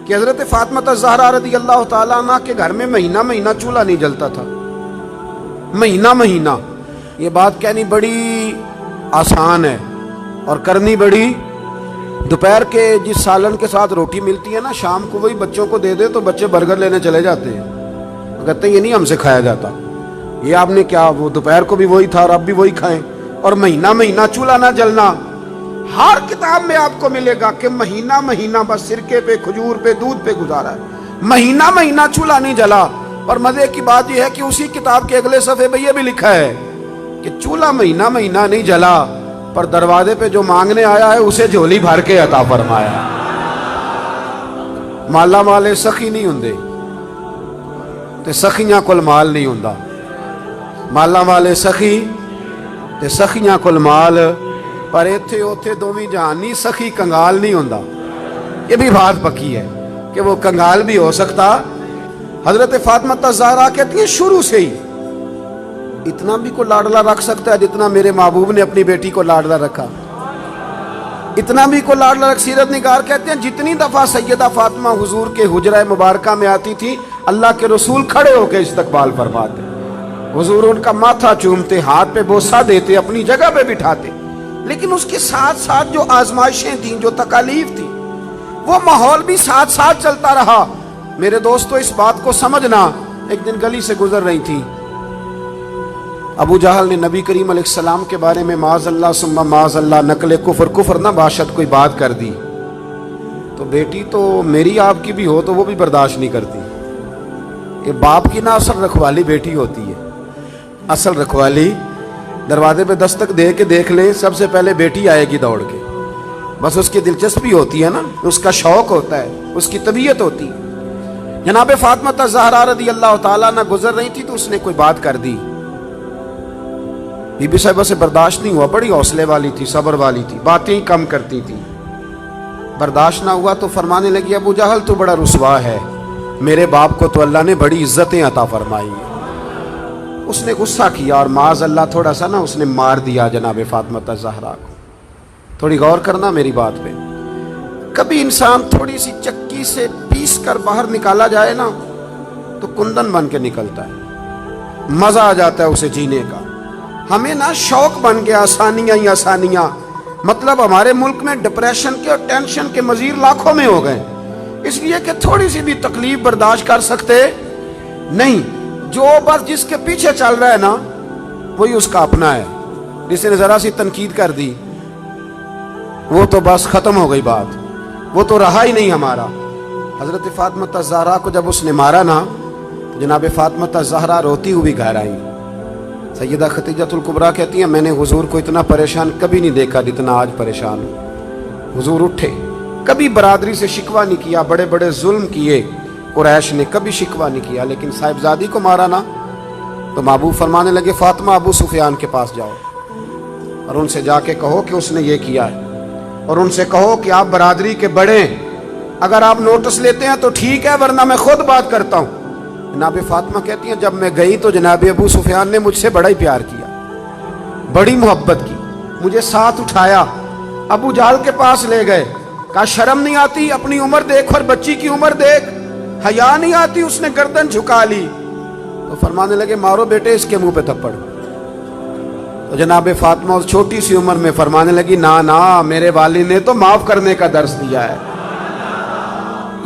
کہ حضرت فاطمہ زہرا رضی اللہ تعالیٰ عنہ کے گھر میں مہینہ مہینہ چولہا نہیں جلتا تھا، مہینہ مہینہ۔ یہ بات کہنی بڑی آسان ہے اور کرنی بڑی، دوپہر کے جس سالن کے ساتھ روٹی ملتی ہے نا، شام کو وہی بچوں کو دے دے تو بچے برگر لینے چلے جاتے ہیں، کہتے ہیں یہ نہیں ہم سے کھایا جاتا، یہ آپ نے کیا، وہ دوپہر کو بھی وہی تھا اور اب بھی وہی کھائیں۔ اور مہینہ مہینہ چولہا نہ جلنا، ہر کتاب میں آپ کو ملے گا کہ مہینہ مہینہ بس سرکے پہ، کھجور پہ، دودھ پہ گزارا ہے، مہینہ مہینہ چولہا نہیں جلا۔ اور مزے کی بات یہ ہے کہ اسی کتاب کے اگلے صفحے پہ یہ بھی لکھا ہے کہ چولہا مہینہ مہینہ نہیں جلا، پر دروازے پہ جو مانگنے آیا ہے اسے جھولی بھر کے عطا فرمایا۔ مالا والے سخی نہیں ہوندے تے سخیاں کول مال نہیں ہوندا، مالا والے سخی تے سخیاں کول مال، پر ایتھے اوتھے دوویں جہانی سخی کنگال نہیں ہوندا۔ یہ بھی بات پکی ہے کہ وہ کنگال بھی ہو سکتا۔ حضرت فاطمہ زہرا کہتی ہیں شروع سے ہی اتنا بھی کو لاڈلا رکھ سکتا ہے جتنا میرے محبوب نے اپنی بیٹی کو لاڈلا رکھا، اتنا بھی کو لاڈلا رکھ۔ سیرت نگار کہتے ہیں جتنی دفعہ سیدہ فاطمہ حضور کے حجرہ مبارکہ میں آتی تھی، اللہ کے رسول کھڑے ہو کے استقبال فرماتے، حضور ان کا ماتھا چومتے، ہاتھ پہ بوسہ دیتے، اپنی جگہ پہ بٹھاتے۔ لیکن اس کے ساتھ ساتھ جو آزمائشیں تھیں، جو تکالیف تھیں، وہ ماحول بھی ساتھ ساتھ چلتا رہا۔ میرے دوستو اس بات کو سمجھنا، ایک دن گلی سے گزر رہی تھی، ابو جہل نے نبی کریم علیہ السلام کے بارے میں معاذ اللہ ثم معاذ اللہ نقل کفر نہ باشد کوئی بات کر دی، تو بیٹی تو میری آپ کی بھی ہو تو وہ بھی برداشت نہیں کرتی۔ یہ باپ کی نہ اصل رکھوالی بیٹی ہوتی ہے، اصل رکھوالی دروازے پہ دستک دے کے دیکھ لیں، سب سے پہلے بیٹی آئے گی دوڑ کے، بس اس کی دلچسپی ہوتی ہے نا، اس کا شوق ہوتا ہے، اس کی طبیعت ہوتی ہے۔ جناب فاطمہ زہرا رضی اللہ تعالیٰ نہ گزر رہی تھی تو اس نے کوئی بات کر دی، بی بی صاحبہ سے برداشت نہیں ہوا، بڑی حوصلے والی تھی، صبر والی تھی، باتیں کم کرتی تھی، برداشت نہ ہوا تو فرمانے لگی ابو جہل تو بڑا رسوا ہے، میرے باپ کو تو اللہ نے بڑی عزتیں عطا فرمائی ہیں۔ اس نے غصہ کیا اور معاذ اللہ تھوڑا سا نا اس نے مار دیا جناب فاطمہ زہرا کو۔ تھوڑی غور کرنا میری بات پہ، کبھی انسان تھوڑی سی چکی سے پیس کر باہر نکالا جائے نا تو کندن بن کے نکلتا ہے، مزہ آ جاتا ہے اسے جینے کا۔ ہمیں نا شوق بن گیا آسانیاں ہی آسانیاں، مطلب ہمارے ملک میں ڈپریشن کے اور ٹینشن کے مزید لاکھوں میں ہو گئے، اس لیے کہ تھوڑی سی بھی تکلیف برداشت کر سکتے نہیں۔ جو بس جس کے پیچھے چل رہا ہے نا وہی اس کا اپنا ہے، جس نے ذرا سی تنقید کر دی وہ تو بس ختم ہو گئی بات، وہ تو رہا ہی نہیں ہمارا۔ حضرت فاطمہ زہرا کو جب اس نے مارا نا، جناب فاطمہ زہرا روتی ہوئی گھر آئی۔ سیدہ خدیجہ الکبریٰ کہتی ہیں میں نے حضور کو اتنا پریشان کبھی نہیں دیکھا جتنا آج پریشان ہوں۔ حضور اٹھے، کبھی برادری سے شکوہ نہیں کیا، بڑے بڑے ظلم کیے قریش نے، کبھی شکوہ نہیں کیا، لیکن صاحبزادی کو مارا نا تو محبوب فرمانے لگے فاطمہ ابو سفیان کے پاس جاؤ اور ان سے جا کے کہو کہ اس نے یہ کیا ہے، اور ان سے کہو کہ آپ برادری کے بڑے ہیں، اگر آپ نوٹس لیتے ہیں تو ٹھیک ہے ورنہ میں خود بات کرتا ہوں۔ جناب فاطمہ کہتی ہیں جب میں گئی تو جناب ابو سفیان نے مجھ سے بڑا ہی پیار کیا، بڑی محبت کی، مجھے ساتھ اٹھایا، ابو جہل کے پاس لے گئے، کہا شرم نہیں آتی، اپنی عمر دیکھ اور بچی کی عمر دیکھ، حیا نہیں آتی، اس نے گردن جھکا لی۔ تو فرمانے لگے مارو بیٹے اس کے منہ پہ تھپڑ۔ تو جناب فاطمہ اس چھوٹی سی عمر میں فرمانے لگی نا میرے والد نے تو معاف کرنے کا درس دیا ہے۔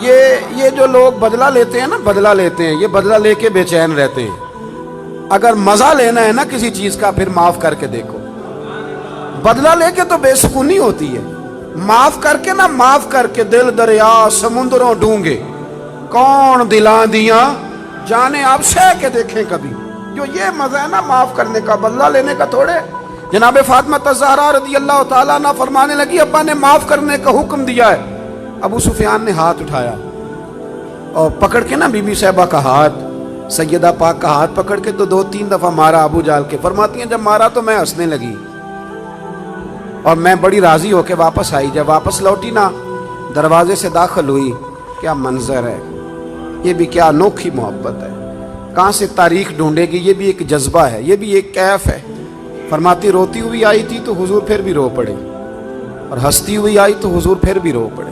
یہ جو لوگ بدلہ لیتے ہیں نا، بدلہ لیتے ہیں، یہ بدلہ لے کے بے چین رہتے ہیں۔ اگر مزہ لینا ہے نا کسی چیز کا پھر معاف کر کے دیکھو، بدلہ لے کے تو بے سکونی ہوتی ہے، معاف کر کے نا، معاف کر کے دل دریا سمندروں ڈونگے، کون دلاں دیاں جانے آپ سہ کے دیکھیں کبھی۔ جو یہ مزہ ہے نا معاف کرنے کا، بدلہ لینے کا تھوڑے۔ جناب فاطمہ زہرا رضی اللہ تعالیٰ عنہ فرمانے لگی ابا نے معاف کرنے کا حکم دیا ہے۔ ابو سفیان نے ہاتھ اٹھایا اور پکڑ کے نا بی بی صاحبہ کا ہاتھ، سیدہ پاک کا ہاتھ پکڑ کے تو 2-3 دفعہ مارا ابو جہل کے۔ فرماتی ہیں جب مارا تو میں ہنسنے لگی اور میں بڑی راضی ہو کے واپس آئی۔ جب واپس لوٹی نا دروازے سے داخل ہوئی، کیا منظر ہے، یہ بھی کیا انوکھی محبت ہے، کہاں سے تاریخ ڈھونڈے گی، یہ بھی ایک جذبہ ہے، یہ بھی ایک کیف ہے۔ فرماتی روتی ہوئی آئی تھی تو حضور پھر بھی رو پڑے، اور ہنستی ہوئی آئی تو حضور پھر بھی رو پڑے۔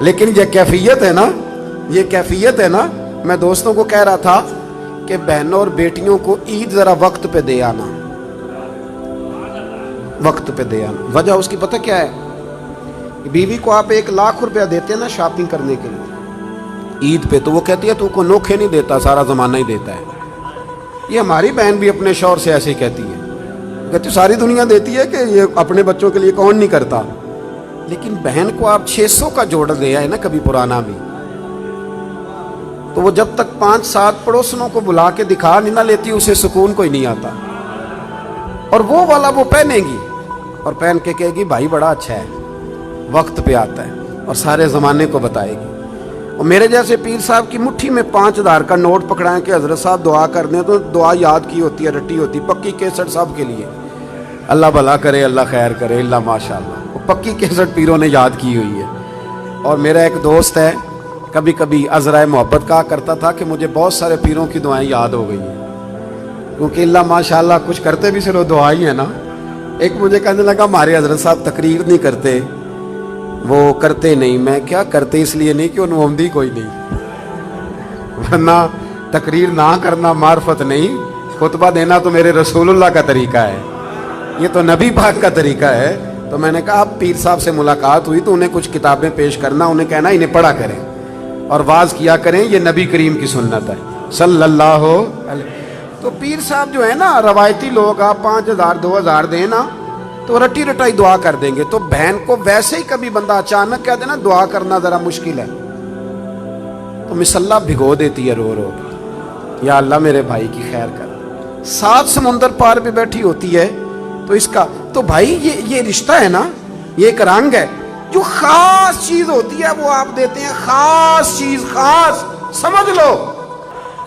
لیکن یہ کیفیت ہے نا، یہ کیفیت ہے نا. میں دوستوں کو کہہ رہا تھا کہ بہنوں اور بیٹیوں کو عید ذرا وقت پہ دے آنا، وقت پہ دے آنا. وجہ اس کی پتہ کیا ہے؟ بیوی کو آپ 1,00,000 روپیہ دیتے ہیں نا شاپنگ کرنے کے لیے عید پہ، تو وہ کہتی ہے تو کو نوکھے نہیں دیتا، سارا زمانہ ہی دیتا ہے. یہ ہماری بہن بھی اپنے شوہر سے ایسے ہی کہتی ہے، کہتی ساری دنیا دیتی ہے کہ یہ اپنے بچوں کے لیے کون نہیں کرتا. لیکن بہن کو آپ 600 کا جوڑا دے آئے نا کبھی پرانا بھی، تو وہ جب تک 5-7 پڑوسنوں کو بلا کے دکھا نہیں نہ لیتی اسے سکون کوئی نہیں آتا. اور وہ والا وہ پہنے گی اور پہن کے کہے گی بھائی بڑا اچھا ہے، وقت پہ آتا ہے اور سارے زمانے کو بتائے گی. اور میرے جیسے پیر صاحب کی مٹھی میں 5,000 کا نوٹ پکڑائیں کہ حضرت صاحب دعا کر دیں، تو دعا یاد کی ہوتی ہے، رٹی ہوتی، پکی کیسٹ سب کے لیے. اللہ بھلا کرے، اللہ خیر کرے، اللہ ماشاء اللہ. وہ پکی کیسٹ پیروں نے یاد کی ہوئی ہے. اور میرا ایک دوست ہے، کبھی کبھی عذرائے محبت کہا کرتا تھا کہ مجھے بہت سارے پیروں کی دعائیں یاد ہو گئی ہیں، کیونکہ اللہ ماشاء اللہ کچھ کرتے بھی صرف دعا ہی ہے نا. ایک مجھے کہنے لگا ہمارے حضرت صاحب تقریر نہیں کرتے، وہ کرتے نہیں. میں کیا کرتے؟ اس لیے نہیں کہ انہوں عمدی کوئی نہیں، ورنہ تقریر نہ کرنا معرفت نہیں، خطبہ دینا تو میرے رسول اللہ کا طریقہ ہے، یہ تو نبی پاک کا طریقہ ہے. تو میں نے کہا اب پیر صاحب سے ملاقات ہوئی تو انہیں کچھ کتابیں پیش کرنا، انہیں کہنا انہیں پڑھا کریں اور واز کیا کریں، یہ نبی کریم کی سنت ہے صلی اللہ علیہ. تو پیر صاحب جو ہے نا روایتی لوگ، آپ 5,000 2,000 دیں نا تو رٹی رٹائی دعا کر دیں گے. تو بہن کو ویسے ہی کبھی بندہ اچانک کہہ دے نا دعا کرنا ذرا مشکل ہے، تو مصلا بھگو دیتی ہے رو رو کے، یا اللہ میرے بھائی کی خیر کر. 7 سمندر پار پہ بیٹھی ہوتی ہے. تو اس کا تو بھائی یہ رشتہ ہے نا، یہ ایک رنگ ہے. جو خاص چیز ہوتی ہے وہ آپ دیتے ہیں، خاص چیز، خاص سمجھ لو.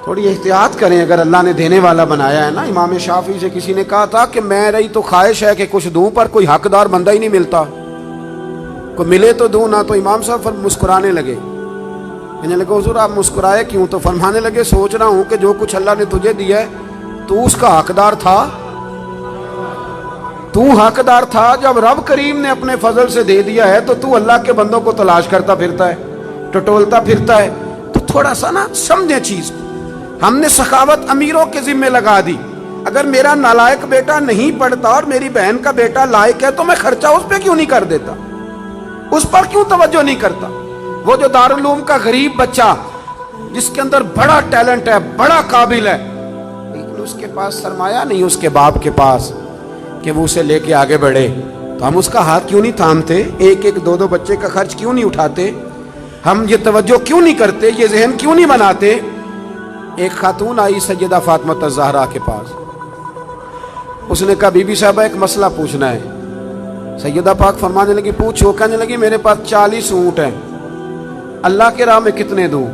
تھوڑی احتیاط کریں اگر اللہ نے دینے والا بنایا ہے نا. امام شافعی سے کسی نے کہا تھا کہ میں رہی تو خواہش ہے کہ کچھ دوں، پر کوئی حقدار بندہ ہی نہیں ملتا، کوئی ملے تو دوں نہ. تو امام صاحب مسکرانے لگے، کہنے لگے حضور آپ مسکرائے کیوں؟ تو فرمانے لگے سوچ رہا ہوں کہ جو کچھ اللہ نے تجھے دیا ہے تو اس کا حقدار تھا، تو حقدار تھا. جب رب کریم نے اپنے فضل سے دے دیا ہے تو اللہ کے بندوں کو تلاش کرتا پھرتا ہے، ٹٹولتا پھرتا ہے. تو تھوڑا سا نا سمجھیں چیز کو. ہم نے سخاوت امیروں کے ذمہ لگا دی. اگر میرا نالائق بیٹا نہیں پڑھتا اور میری بہن کا بیٹا لائق ہے تو میں خرچہ اس پہ کیوں نہیں کر دیتا، اس پر کیوں توجہ نہیں کرتا؟ وہ جو دارالعلوم کا غریب بچہ جس کے اندر بڑا ٹیلنٹ ہے، بڑا قابل ہے، لیکن اس کے پاس سرمایہ نہیں اس کے باپ کے پاس کہ وہ اسے لے کے آگے بڑھے، تو ہم اس کا ہاتھ کیوں نہیں تھامتے؟ 1-1 2-2 بچے کا خرچ کیوں نہیں اٹھاتے؟ ہم یہ توجہ کیوں نہیں کرتے؟ یہ ذہن کیوں نہیں بناتے؟ ایک خاتون آئی سیدہ فاطمہ الزہرا کے پاس، اس نے کہا بی بی صاحبہ ایک مسئلہ پوچھنا ہے. سیدہ پاک فرمانے لگی پوچھو. کہنے لگی میرے پاس 40 اونٹ ہیں، اللہ کے راہ میں کتنے دوں؟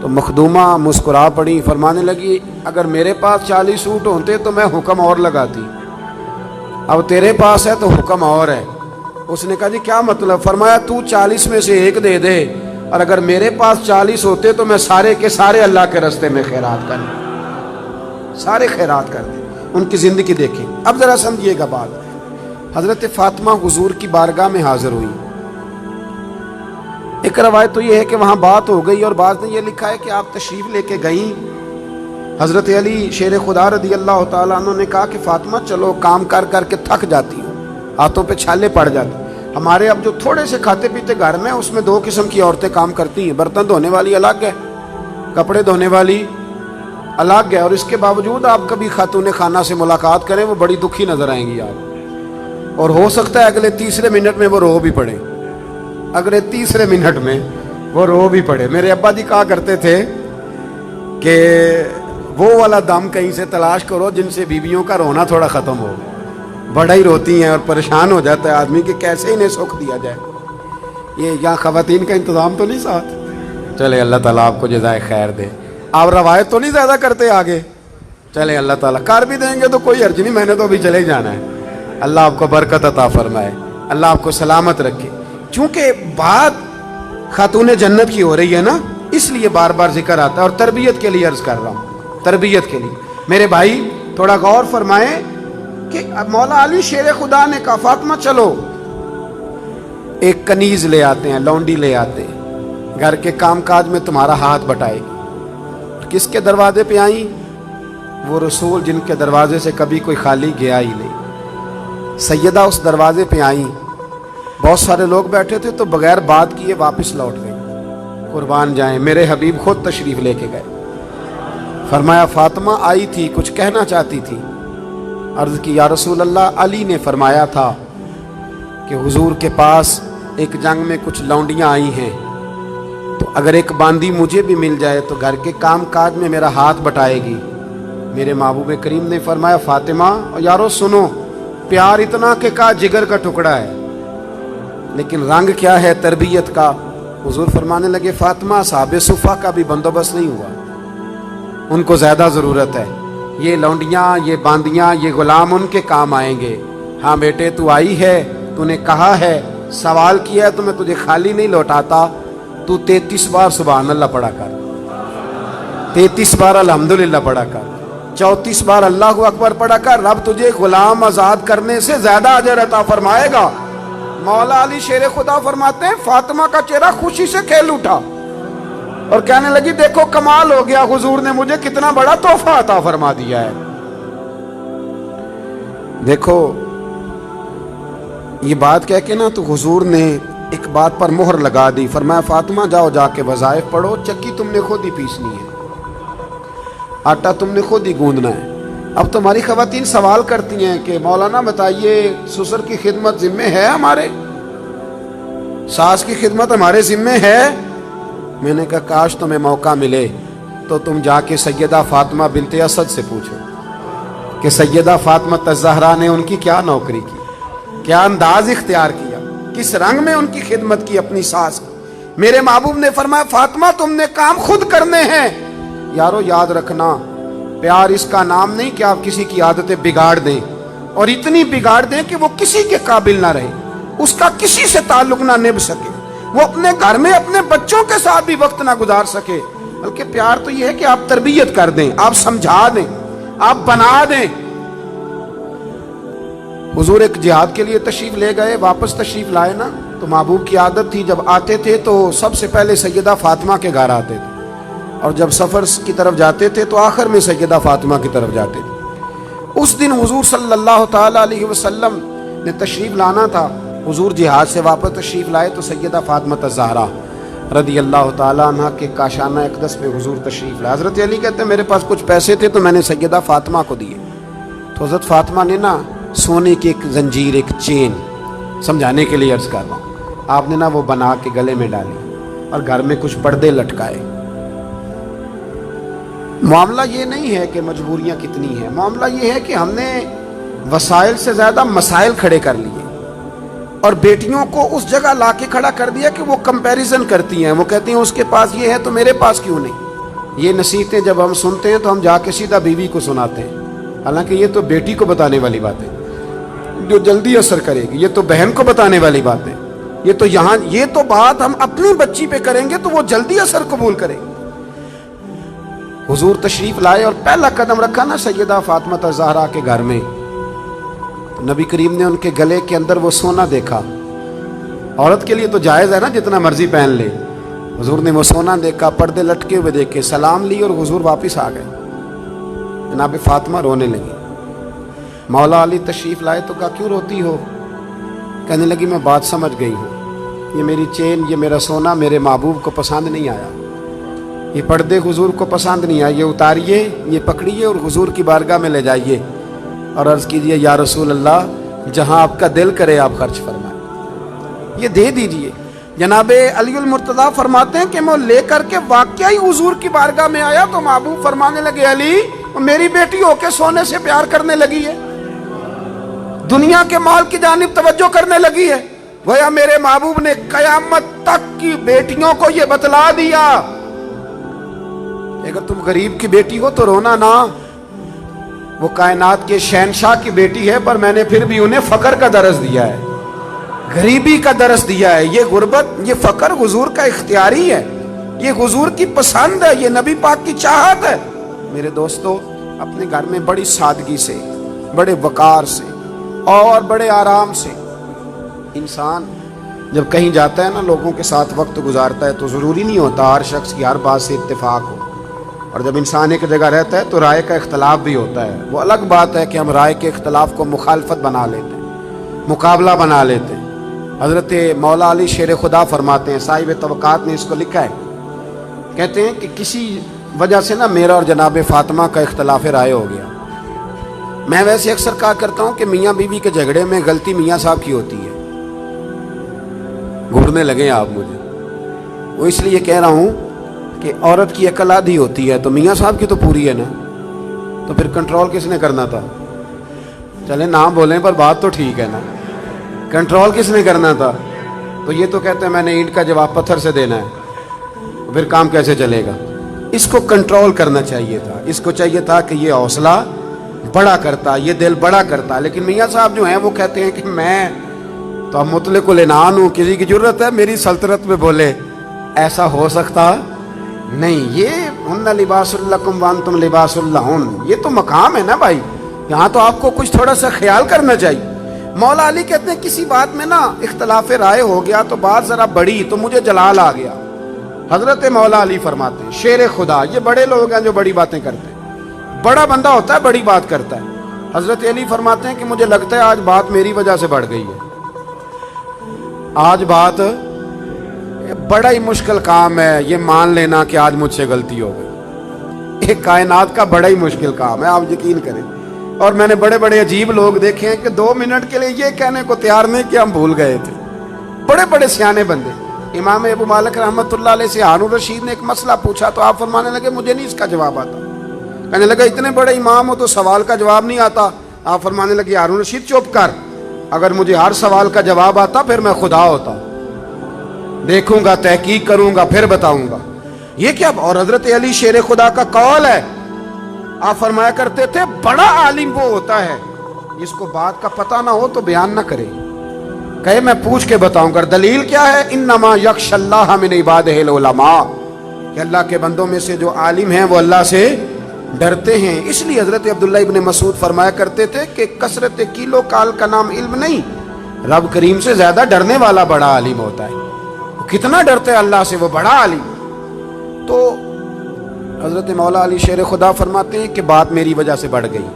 تو مخدومہ مسکرا پڑی، فرمانے لگی اگر میرے پاس 40 اونٹ ہوتے تو میں حکم اور لگاتی، اب تیرے پاس ہے تو حکم اور ہے. اس نے کہا جی کیا مطلب؟ فرمایا تو 40 میں سے 1 دے دے، اور اگر میرے پاس 40 ہوتے تو میں سارے کے سارے اللہ کے راستے میں خیرات کر دیں، سارے خیرات کر دیں. ان کی زندگی دیکھیں. اب ذرا سمجھیے گا بات. حضرت فاطمہ حضور کی بارگاہ میں حاضر ہوئی. ایک روایت تو یہ ہے کہ وہاں بات ہو گئی، اور بعض نے یہ لکھا ہے کہ آپ تشریف لے کے گئیں. حضرت علی شیر خدا رضی اللہ تعالیٰ عنہ نے کہا کہ فاطمہ چلو، کام کر کر کے تھک جاتی ہوں، ہاتھوں پہ چھالے پڑ جاتے. ہمارے اب جو تھوڑے سے کھاتے پیتے گھر میں، اس میں 2 قسم کی عورتیں کام کرتی ہیں، برتن دھونے والی الگ ہے، کپڑے دھونے والی الگ ہے. اور اس کے باوجود آپ کبھی خاتون خانہ سے ملاقات کریں وہ بڑی دکھی نظر آئیں گی آپ، اور ہو سکتا ہے اگلے 3 منٹ میں وہ رو بھی پڑے، اگلے 3 منٹ میں وہ رو بھی پڑے. میرے ابا جی کہا کرتے تھے کہ وہ والا دم کہیں سے تلاش کرو جن سے بیویوں کا رونا تھوڑا ختم ہو. بڑا ہی روتی ہیں اور پریشان ہو جاتا ہے آدمی کہ کیسے انہیں سکھ دیا جائے. یہ یہاں خواتین کا انتظام تو نہیں ساتھ؟ چلے اللہ تعالیٰ آپ کو جزائے خیر دے. آپ روایت تو نہیں زیادہ کرتے آگے؟ چلے اللہ تعالیٰ کر بھی دیں گے تو کوئی حرج نہیں، میں نے تو ابھی چلے جانا ہے. اللہ آپ کو برکت عطا فرمائے، اللہ آپ کو سلامت رکھے. چونکہ بات خاتون جنت کی ہو رہی ہے نا، اس لیے بار بار ذکر آتا ہے، اور تربیت کے لیے عرض کر رہا ہوں، تربیت کے لیے. میرے بھائی تھوڑا غور فرمائیں کہ مولا علی شیر خدا نے کہا فاطمہ چلو، ایک کنیز لے آتے ہیں, لونڈی لے آتے ہیں, گھر کے کام کاج میں تمہارا ہاتھ بٹائے گی. کس کے دروازے پہ آئیں؟ وہ رسول جن کے دروازے سے کبھی کوئی خالی گیا ہی نہیں. سیدہ اس دروازے پہ آئیں, بہت سارے لوگ بیٹھے تھے تو بغیر بات کیے واپس لوٹ گئے. قربان جائیں, میرے حبیب خود تشریف لے کے گئے. فرمایا فاطمہ آئی تھی, کچھ کہنا چاہتی تھی. عرض کی یا رسول اللہ, علی نے فرمایا تھا کہ حضور کے پاس ایک جنگ میں کچھ لونڈیاں آئی ہیں, تو اگر ایک باندی مجھے بھی مل جائے تو گھر کے کام کاج میں میرا ہاتھ بٹائے گی. میرے محبوب کریم نے فرمایا فاطمہ یارو سنو, پیار اتنا کہ کا جگر کا ٹکڑا ہے, لیکن رنگ کیا ہے تربیت کا. حضور فرمانے لگے فاطمہ صحابہ صفہ کا بھی بندوبست نہیں ہوا, ان کو زیادہ ضرورت ہے. یہ لونڈیاں, یہ باندیاں, یہ غلام ان کے کام آئیں گے. ہاں بیٹے تو آئی ہے, تو نے کہا ہے, سوال کیا ہے, تو میں تجھے خالی نہیں لوٹاتا. تو 33 بار سبحان اللہ پڑھا کر, 33 بار الحمدللہ پڑھا کر, 34 بار اللہ اکبر پڑھا کر. رب تجھے غلام آزاد کرنے سے زیادہ اجر عطا فرمائے گا. مولا علی شیر خدا فرماتے ہیں فاطمہ کا چہرہ خوشی سے کھل اٹھا اور کہنے لگی دیکھو کمال ہو گیا, حضور نے مجھے کتنا بڑا تحفہ عطا فرما دیا ہے. دیکھو یہ بات کہہ کے نا تو حضور نے ایک بات پر مہر لگا دی. فرمایا فاطمہ جاؤ جا کے وظائف پڑھو, چکی تم نے خود ہی پیسنی ہے, آٹا تم نے خود ہی گوندنا ہے. اب تمہاری خواتین سوال کرتی ہیں کہ مولانا بتائیے سسر کی خدمت ذمہ ہے ہمارے, ساس کی خدمت ہمارے ذمہ ہے. میں نے کہا کاش تمہیں موقع ملے تو تم جا کے سیدہ فاطمہ بنت اسد سے پوچھو کہ سیدہ فاطمہ الزہرا نے ان کی کیا نوکری کی, کیا انداز اختیار کیا, کس رنگ میں ان کی خدمت کی اپنی ساس کی. میرے محبوب نے فرمایا فاطمہ تم نے کام خود کرنے ہیں. یارو یاد رکھنا, پیار اس کا نام نہیں کہ آپ کسی کی عادتیں بگاڑ دیں, اور اتنی بگاڑ دیں کہ وہ کسی کے قابل نہ رہے, اس کا کسی سے تعلق نہ نبھ سکے, وہ اپنے گھر میں اپنے بچوں کے ساتھ بھی وقت نہ گزار سکے. بلکہ پیار تو یہ ہے کہ آپ تربیت کر دیں, آپ سمجھا دیں, آپ بنا دیں. حضور ایک جہاد کے لیے تشریف لے گئے, واپس تشریف لائے نا, تو محبوب کی عادت تھی جب آتے تھے تو سب سے پہلے سیدہ فاطمہ کے گھر آتے تھے, اور جب سفر کی طرف جاتے تھے تو آخر میں سیدہ فاطمہ کی طرف جاتے تھے. اس دن حضور صلی اللہ تعالی علیہ وسلم نے تشریف لانا تھا. حضور جہاد سے واپس تشریف لائے تو سیدہ فاطمہ الزہرا رضی اللہ تعالیٰ عنہ کے کاشانہ اقدس میں حضور تشریف لائے. حضرت علی کہتے ہیں میرے پاس کچھ پیسے تھے تو میں نے سیدہ فاطمہ کو دیے, تو حضرت فاطمہ نے نا سونے کی ایک زنجیر, ایک چین, سمجھانے کے لیے عرض کر رہا ہوں, آپ نے نا وہ بنا کے گلے میں ڈالی اور گھر میں کچھ پردے لٹکائے. معاملہ یہ نہیں ہے کہ مجبوریاں کتنی ہیں, معاملہ یہ ہے کہ ہم نے وسائل سے زیادہ مسائل کھڑے کر لیے اور بیٹیوں کو اس جگہ لا کے کھڑا کر دیا کہ وہ کمپیریزن کرتی ہیں, وہ کہتی ہیں اس کے پاس یہ ہے تو میرے پاس کیوں نہیں. یہ نصیحتیں جب ہم سنتے ہیں تو ہم جا کے سیدھا بیوی کو سناتے ہیں, حالانکہ یہ تو بیٹی کو بتانے والی بات ہے جو جلدی اثر کرے گی, یہ تو بہن کو بتانے والی بات ہے, یہ تو بات ہم اپنی بچی پہ کریں گے تو وہ جلدی اثر قبول کرے گی. حضور تشریف لائے اور پہلا قدم رکھا نا سیدہ فاطمہ الزہرا کے گھر میں, تو نبی کریم نے ان کے گلے کے اندر وہ سونا دیکھا. عورت کے لیے تو جائز ہے نا جتنا مرضی پہن لے. حضور نے وہ سونا دیکھا, پردے لٹکے ہوئے دیکھے, سلام لی اور حضور واپس آ گئے. جناب فاطمہ رونے لگی. مولا علی تشریف لائے تو کہا کیوں روتی ہو؟ کہنے لگی میں بات سمجھ گئی ہوں, یہ میری چین, یہ میرا سونا میرے محبوب کو پسند نہیں آیا, یہ پردے حضور کو پسند نہیں آئے, یہ اتاریے, یہ پکڑیے اور حضور کی بارگاہ میں لے جائیے اور عرض کیجئے یا رسول اللہ جہاں آپ کا دل کرے آپ خرچ فرمائیں, یہ دے دیجئے. جناب علی المرتضیٰ فرماتے ہیں کہ میں لے کر کے واقعی حضور کی بارگاہ میں آیا تو محبوب فرمانے لگے علی میری بیٹی ہو کے سونے سے پیار کرنے لگی ہے, دنیا کے مال کی جانب توجہ کرنے لگی ہے. گویا میرے محبوب نے قیامت تک کی بیٹیوں کو یہ بتلا دیا اگر تم غریب کی بیٹی ہو تو رونا نہ, وہ کائنات کے شہنشاہ کی بیٹی ہے پر میں نے پھر بھی انہیں فقر کا درس دیا ہے, غریبی کا درس دیا ہے. یہ غربت, یہ فقر حضور کا اختیاری ہے, یہ حضور کی پسند ہے, یہ نبی پاک کی چاہت ہے. میرے دوستو اپنے گھر میں بڑی سادگی سے, بڑے وقار سے اور بڑے آرام سے انسان جب کہیں جاتا ہے نا لوگوں کے ساتھ وقت گزارتا ہے تو ضروری نہیں ہوتا ہر شخص کی ہر بات سے اتفاق ہو، اور جب انسان ایک جگہ رہتا ہے تو رائے کا اختلاف بھی ہوتا ہے۔ وہ الگ بات ہے کہ ہم رائے کے اختلاف کو مخالفت بنا لیتے ہیں، مقابلہ بنا لیتے ہیں۔ حضرت مولا علی شیر خدا فرماتے ہیں، صاحب طبقات نے اس کو لکھا ہے، کہتے ہیں کہ کسی وجہ سے نا میرا اور جناب فاطمہ کا اختلاف رائے ہو گیا۔ میں ویسے اکثر کہا کرتا ہوں کہ میاں بیوی کے جھگڑے میں غلطی میاں صاحب کی ہوتی ہے۔ گھورنے لگے آپ مجھے، وہ اس لیے کہہ رہا ہوں کہ عورت کی عقل آدھی ہوتی ہے تو میاں صاحب کی تو پوری ہے نا، تو پھر کنٹرول کس نے کرنا تھا؟ چلے نام بولیں پر بات تو ٹھیک ہے نا، کنٹرول کس نے کرنا تھا؟ تو یہ تو کہتے ہیں میں نے اینٹ کا جواب پتھر سے دینا ہے، پھر کام کیسے چلے گا؟ اس کو کنٹرول کرنا چاہیے تھا، اس کو چاہیے تھا کہ یہ حوصلہ بڑا کرتا، یہ دل بڑا کرتا۔ لیکن میاں صاحب جو ہیں وہ کہتے ہیں کہ میں تو اب مطلق العنان ہوں، کسی کی ضرورت ہے میری سلطنت میں بولے، ایسا ہو سکتا نہیں۔ یہ ہن لباس لکم وانتم لباس لہن، یہ تو مقام ہے نا بھائی، یہاں تو آپ کو کچھ تھوڑا سا خیال کرنا چاہیے۔ مولا علی کہتے ہیں کسی بات میں نا اختلاف رائے ہو گیا تو بات ذرا بڑی تو مجھے جلال آ گیا۔ حضرت مولا علی فرماتے ہیں، شیر خدا، یہ بڑے لوگ ہیں جو بڑی باتیں کرتے ہیں، بڑا بندہ ہوتا ہے بڑی بات کرتا ہے۔ حضرت علی فرماتے ہیں کہ مجھے لگتا ہے آج بات میری وجہ سے بڑھ گئی ہے، آج بات بڑا ہی مشکل کام ہے یہ مان لینا کہ آج مجھ سے غلطی ہو گئی۔ ایک کائنات کا بڑا ہی مشکل کام ہے، آپ یقین کریں۔ اور میں نے بڑے بڑے عجیب لوگ دیکھے ہیں کہ 2 منٹ کے لیے یہ کہنے کو تیار نہیں کہ ہم بھول گئے تھے، بڑے بڑے سیانے بندے۔ امام ابو مالک رحمۃ اللہ علیہ سے ہارون رشید نے ایک مسئلہ پوچھا تو آپ فرمانے لگے مجھے نہیں اس کا جواب آتا۔ کہنے لگا اتنے بڑے امام ہو تو سوال کا جواب نہیں آتا؟ آپ فرمانے لگے ہارون رشید چپ کر، اگر مجھے ہر سوال کا جواب آتا پھر میں خدا ہوتا، دیکھوں گا، تحقیق کروں گا، پھر بتاؤں گا۔ یہ کیا؟ اور حضرت علی شیر خدا کا قول ہے، آپ فرمایا کرتے تھے بڑا عالم وہ ہوتا ہے جس کو بات کا پتہ نہ ہو تو بیان نہ کرے، کہے میں پوچھ کے بتاؤں گا۔ دلیل کیا ہے؟ انما یخشی اللہ من عبادہ العلماء، کہ اللہ کے بندوں میں سے جو عالم ہیں وہ اللہ سے ڈرتے ہیں۔ اس لیے حضرت عبداللہ ابن مسعود فرمایا کرتے تھے کہ کثرت کیلو کال کا نام علم نہیں، رب کریم سے زیادہ ڈرنے والا بڑا عالم ہوتا ہے۔ کتنا ڈرتے اللہ سے وہ بڑا عالم۔ تو حضرت مولا علی شیر خدا فرماتے ہیں کہ بات میری وجہ سے بڑھ گئی۔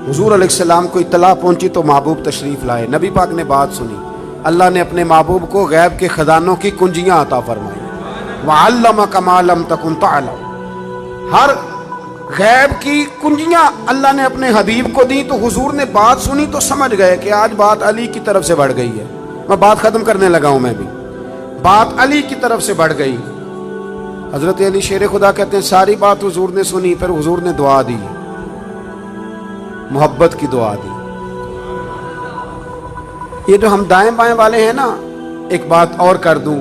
حضور علیہ السلام کو اطلاع پہنچی تو محبوب تشریف لائے، نبی پاک نے بات سنی، اللہ نے اپنے محبوب کو غیب کے خزانوں کی کنجیاں عطا فرمائی۔ وَعَلَّمَكَ مَا لَمْ تَكُنْ تَعْلَمْ، ہر غیب کی کنجیاں اللہ نے اپنے حبیب کو دی۔ تو حضور نے بات سنی تو سمجھ گئے کہ آج بات علی کی طرف سے بڑھ گئی ہے۔ میں بات ختم کرنے لگا ہوں، میں بھی بات علی کی طرف سے بڑھ گئی۔ حضرت علی شیر خدا کہتے ہیں ساری بات حضور نے سنی، پھر حضور نے دعا دی، محبت کی دعا دی۔ یہ جو ہم دائیں بائیں والے ہیں نا، ایک بات اور کر دوں،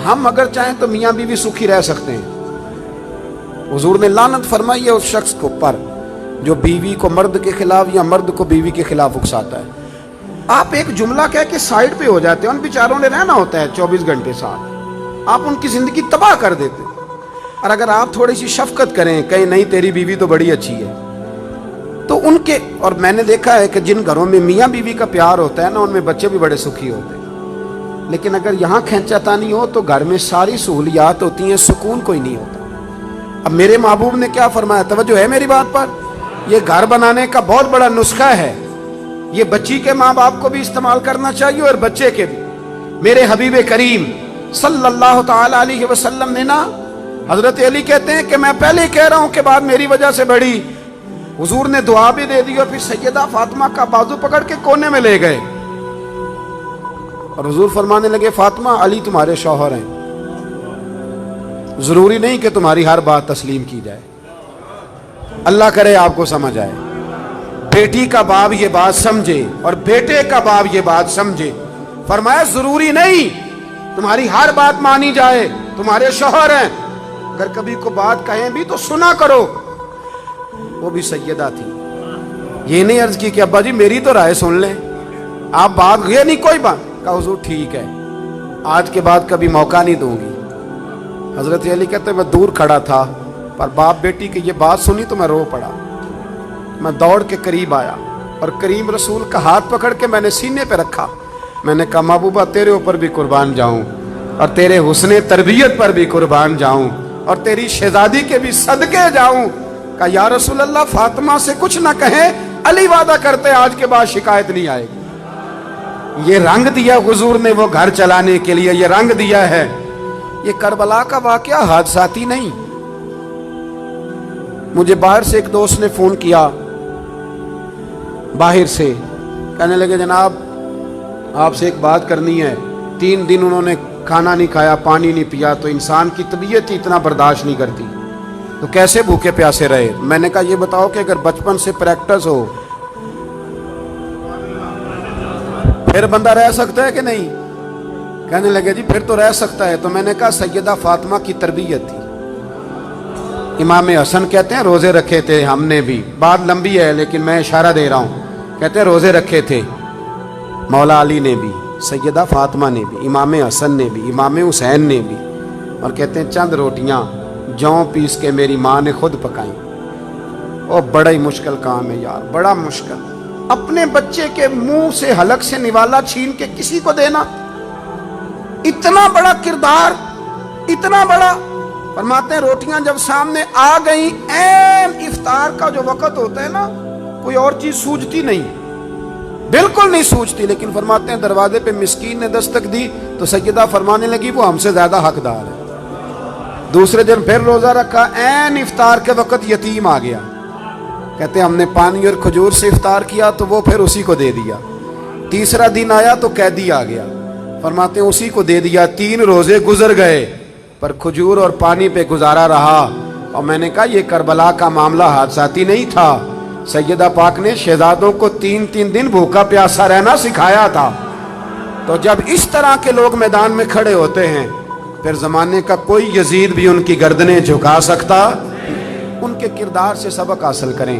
ہم اگر چاہیں تو میاں بیوی سکھی رہ سکتے ہیں۔ حضور نے لعنت فرمائی ہے اس شخص کو پر جو بیوی کو مرد کے خلاف یا مرد کو بیوی کے خلاف اکساتا ہے۔ آپ ایک جملہ کہہ کے سائڈ پہ ہو جاتے ہیں، ان بیچاروں نے رہنا ہوتا ہے 24 گھنٹے ساتھ، آپ ان کی زندگی تباہ کر دیتے۔ اور اگر آپ تھوڑی سی شفقت کریں، کہیں نہیں تیری بیوی تو بڑی اچھی ہے، تو ان کے، اور میں نے دیکھا ہے کہ جن گھروں میں میاں بیوی کا پیار ہوتا ہے نا، ان میں بچے بھی بڑے سکھی ہوتے ہیں۔ لیکن اگر یہاں کھینچا تانی ہو تو گھر میں ساری سہولیات ہوتی ہیں، سکون کوئی نہیں ہوتا۔ اب میرے محبوب نے کیا فرمایا، توجہ ہے میری بات پر؟ یہ گھر بنانے کا بہت بڑا نسخہ ہے، یہ بچی کے ماں باپ کو بھی استعمال کرنا چاہیے اور بچے کے بھی۔ میرے حبیب کریم صلی اللہ تعالی علیہ وسلم نے نا، حضرت علی کہتے ہیں کہ میں پہلے ہی کہہ رہا ہوں کہ بات میری وجہ سے بڑی، حضور نے دعا بھی دے دی اور پھر سیدہ فاطمہ کا بازو پکڑ کے کونے میں لے گئے اور حضور فرمانے لگے فاطمہ علی تمہارے شوہر ہیں، ضروری نہیں کہ تمہاری ہر بات تسلیم کی جائے۔ اللہ کرے آپ کو سمجھ آئے، بیٹی کا باپ یہ بات سمجھے اور بیٹے کا باپ یہ بات سمجھے۔ فرمایا ضروری نہیں تمہاری ہر بات مانی جائے، تمہارے شوہر ہیں، اگر کبھی کو بات کہیں بھی تو سنا کرو۔ وہ بھی سیدہ تھی، یہ نہیں عرض کی کہ ابا جی میری تو رائے سن لیں، آپ بات یہ نہیں کوئی بات، کہا حضور ٹھیک ہے، آج کے بعد کبھی موقع نہیں دوں گی۔ حضرت علی کہتے ہیں میں دور کھڑا تھا پر باپ بیٹی کی یہ بات سنی تو میں رو پڑا، میں دوڑ کے قریب آیا اور کریم رسول کا ہاتھ پکڑ کے میں نے سینے پہ رکھا میں نے کہا محبوبہ تیرے اوپر بھی قربان جاؤں اور تیرے حسن تربیت پر بھی قربان جاؤں اور تیری شہزادی کے بھی صدقے جاؤں. کہا یا رسول اللہ فاطمہ سے کچھ نہ کہیں, علی وعدہ کرتے آج کے بعد شکایت نہیں آئے گی. یہ رنگ دیا حضور نے وہ گھر چلانے کے لیے, یہ رنگ دیا ہے. یہ کربلا کا واقعہ حادثاتی نہیں. مجھے باہر سے ایک دوست نے فون کیا, باہر سے, کہنے لگے جناب آپ سے ایک بات کرنی ہے. 3 دن انہوں نے کھانا نہیں کھایا, پانی نہیں پیا, تو انسان کی طبیعت ہی اتنا برداشت نہیں کرتی, تو کیسے بھوکے پیاسے رہے. میں نے کہا یہ بتاؤ کہ اگر بچپن سے پریکٹس ہو پھر بندہ رہ سکتا ہے کہ نہیں؟ کہنے لگے جی پھر تو رہ سکتا ہے. تو میں نے کہا سیدہ فاطمہ کی تربیت تھی. امام حسن کہتے ہیں روزے رکھے تھے ہم نے بھی, بات لمبی ہے لیکن میں اشارہ دے رہا ہوں. کہتے ہیں روزے رکھے تھے مولا علی نے بھی, سیدہ فاطمہ نے بھی, امام حسن نے بھی, امام حسین نے بھی. اور کہتے ہیں چند روٹیاں جوں پیس کے میری ماں نے خود پکائیں. وہ بڑا ہی مشکل کام ہے یار, بڑا مشکل. اپنے بچے کے منہ سے حلق سے نوالا چھین کے کسی کو دینا, اتنا بڑا کردار, اتنا بڑا. فرماتے ہیں روٹیاں جب سامنے آ گئیں, عین افطار کا جو وقت ہوتا ہے نا, کوئی اور چیز سوجتی نہیں, بالکل نہیں سوچتی. لیکن فرماتے ہیں دروازے پہ مسکین نے دستک دی تو سیدہ فرمانے لگی وہ ہم سے زیادہ حقدار ہے. دوسرے دن پھر روزہ رکھا, عین افطار کے وقت یتیم آ گیا. کہتے ہیں ہم نے پانی اور کھجور سے افطار کیا تو وہ پھر اسی کو دے دیا. تیسرا دن آیا تو قیدی آ گیا. فرماتے ہیں اسی کو دے دیا. 3 روزے گزر گئے پر کھجور اور پانی پہ گزارا رہا. اور میں نے کہا یہ کربلا کا معاملہ حادثاتی نہیں تھا. سیدہ پاک نے شہزادوں کو 3 دن بھوکا پیاسا رہنا سکھایا تھا. تو جب اس طرح کے لوگ میدان میں کھڑے ہوتے ہیں پھر زمانے کا کوئی یزید بھی ان کی گردنیں جھکا سکتا. ان کے کردار سے سبق حاصل کریں.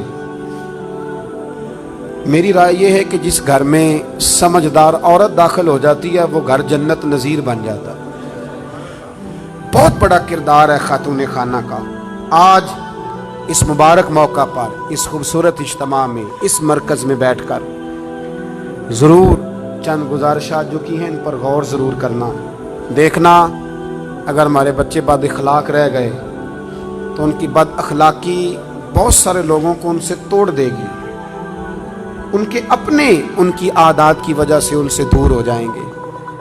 میری رائے یہ ہے کہ جس گھر میں سمجھدار عورت داخل ہو جاتی ہے وہ گھر جنت نظیر بن جاتا ہے. بہت بڑا کردار ہے خاتون خانہ کا. آج اس مبارک موقع پر, اس خوبصورت اجتماع میں, اس مرکز میں بیٹھ کر ضرور چند گزارشات جو کی ہیں ان پر غور ضرور کرنا. دیکھنا اگر ہمارے بچے بد اخلاق رہ گئے تو ان کی بد اخلاقی بہت سارے لوگوں کو ان سے توڑ دے گی. ان کے اپنے ان کی عادات کی وجہ سے ان سے دور ہو جائیں گے.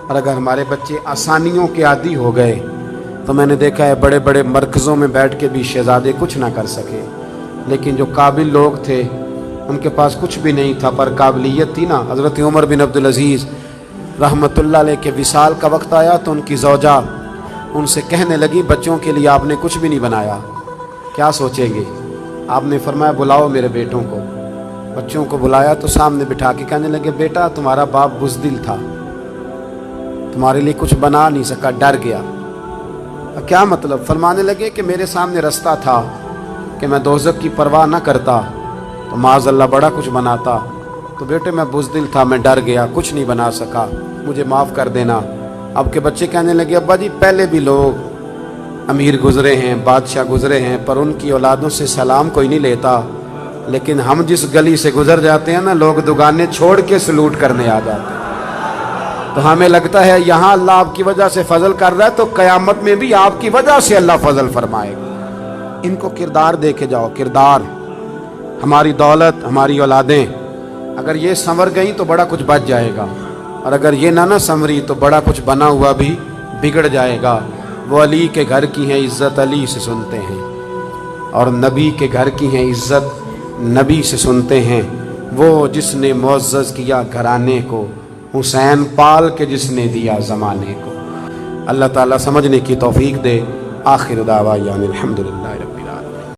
اور اگر ہمارے بچے آسانیوں کے عادی ہو گئے تو میں نے دیکھا ہے بڑے بڑے مرکزوں میں بیٹھ کے بھی شہزادے کچھ نہ کر سکے. لیکن جو قابل لوگ تھے ان کے پاس کچھ بھی نہیں تھا پر قابلیت تھی نا. حضرت عمر بن عبدالعزیز رحمۃ اللہ علیہ کے وصال کا وقت آیا تو ان کی زوجہ ان سے کہنے لگی بچوں کے لیے آپ نے کچھ بھی نہیں بنایا, کیا سوچیں گے؟ آپ نے فرمایا بلاؤ میرے بیٹوں کو. بچوں کو بلایا تو سامنے بٹھا کے کہنے لگے بیٹا تمہارا باپ بزدل تھا, تمہارے لیے کچھ بنا نہیں سکا, ڈر گیا. کیا مطلب؟ فرمانے لگے کہ میرے سامنے رستہ تھا کہ میں دوزخ کی پرواہ نہ کرتا تو معاذ اللہ بڑا کچھ بناتا. تو بیٹے میں بزدل تھا, میں ڈر گیا, کچھ نہیں بنا سکا, مجھے معاف کر دینا. اب کے بچے کہنے لگے ابا جی پہلے بھی لوگ امیر گزرے ہیں, بادشاہ گزرے ہیں, پر ان کی اولادوں سے سلام کوئی نہیں لیتا. لیکن ہم جس گلی سے گزر جاتے ہیں نا لوگ دکانیں چھوڑ کے سلوٹ کرنے آ جاتے ہیں. تو ہمیں لگتا ہے یہاں اللہ آپ کی وجہ سے فضل کر رہا ہے تو قیامت میں بھی آپ کی وجہ سے اللہ فضل فرمائے گا. ان کو کردار دے کے جاؤ. کردار, ہماری دولت, ہماری اولادیں اگر یہ سنور گئیں تو بڑا کچھ بچ جائے گا, اور اگر یہ نہ سنوری تو بڑا کچھ بنا ہوا بھی بگڑ جائے گا. وہ علی کے گھر کی ہیں عزت علی سے سنتے ہیں, اور نبی کے گھر کی ہیں عزت نبی سے سنتے ہیں. وہ جس نے معزز کیا گھرانے کو, حسین پال کے جس نے دیا زمانے کو. اللہ تعالیٰ سمجھنے کی توفیق دے. آخر دعوانا الحمدللہ رب